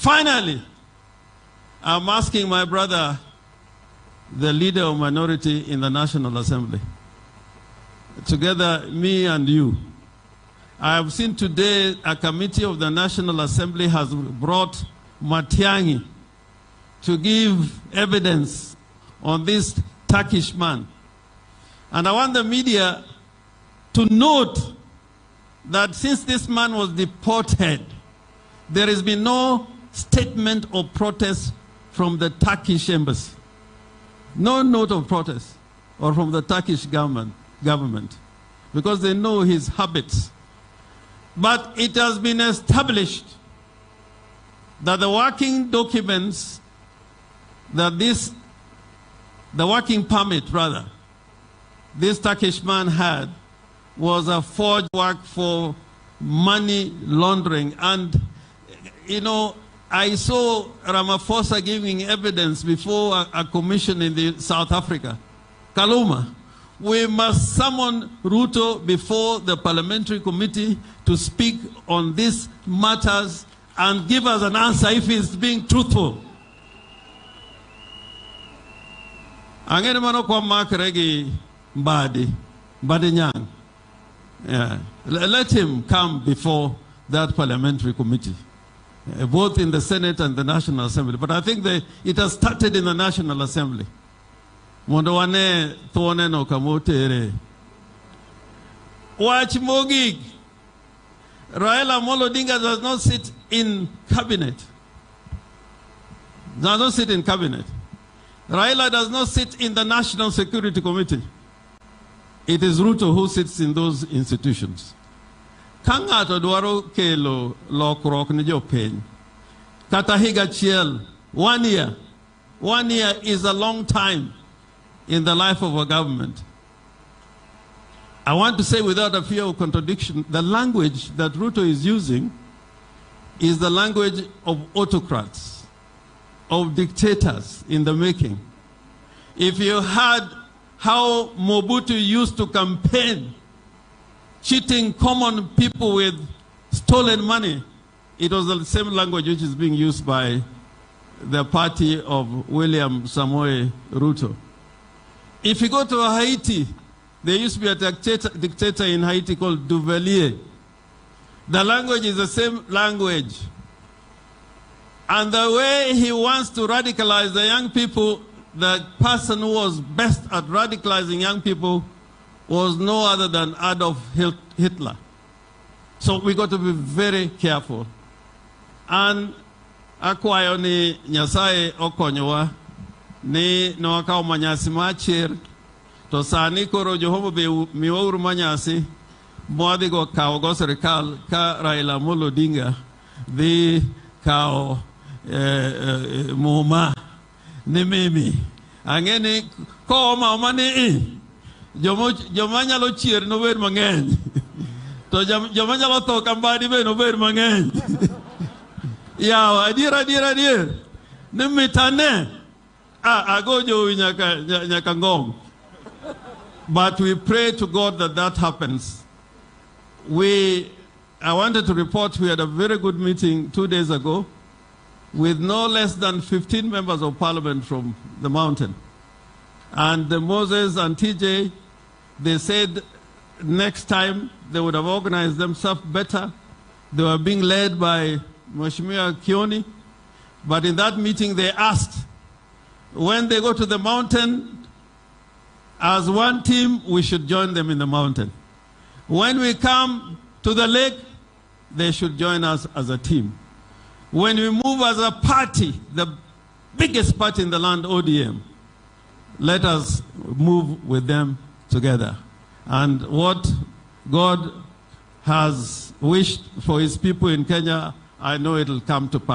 Finally, I'm asking my brother, the leader of minority in the National Assembly, together, me and you. I have seen today a committee of the National Assembly has brought Matiang'i to give evidence on this Turkish man. And I want the media to note that since this man was deported, there has been no statement of protest from the Turkish embassy. No note of protest or from the Turkish government, because they know his habits. But it has been established that the working documents, the working permit rather, this Turkish man had was a forged work for money laundering. And, you know, I saw Ramaphosa giving evidence before a commission in South Africa, Kaluma. We must summon Ruto before the parliamentary committee to speak on these matters and give us an answer if he's being truthful. Angene mano kwa makregi mbadi nyang. Yeah. Let him come before that parliamentary committee, both in the Senate and the National Assembly. But I think it has started in the National Assembly. Mondowane tuone no kamotere. Watch Mogig. Raila Amolo Odinga does not sit in cabinet. Does not sit in cabinet. Raila does not sit in the National Security Committee. It is Ruto who sits in those institutions. Kangato duaro kelo lokrok ni jopiny. Katahiga chiel, 1 year. 1 year is a long time in the life of a government. I want to say without a fear of contradiction, the language that Ruto is using is the language of autocrats, of dictators in the making. If you had how Mobutu used to campaign, cheating common people with stolen money, it was the same language which is being used by the party of William Samoei Ruto. If you go to Haiti, there used to be a dictator in Haiti called Duvalier. The language is the same language. And the way he wants to radicalize the young people, the person who was best at radicalizing young people was no other than Adolf Hitler. So we got to be very careful. And akwayo ni Nyasaye okonyowa ni no akaw manyasi machir to sani koro Jehova be miwauru manyasi mwadi go kaw go serikal ka Raila Amolo Odinga dhi kaw muma ni mimi angeni ko ma ni joma nyalo chier no ber mang'eny to joma nyalo tho kambadi be no ber mang'eny yaw adier ni mitane agojo nyaka ngong. But we pray to God that happens. I wanted to report we had a very good meeting 2 days ago with no less than 15 members of parliament from the mountain. And Moses and TJ, they said next time they would have organized themselves better. They were being led by Mheshimiwa Kioni. But in that meeting they asked, when they go to the mountain, as one team, we should join them in the mountain. When we come to the lake, they should join us as a team. When we move as a party, the biggest party in the land, ODM, let us move with them together. And what God has wished for his people in Kenya, I know it will come to pass.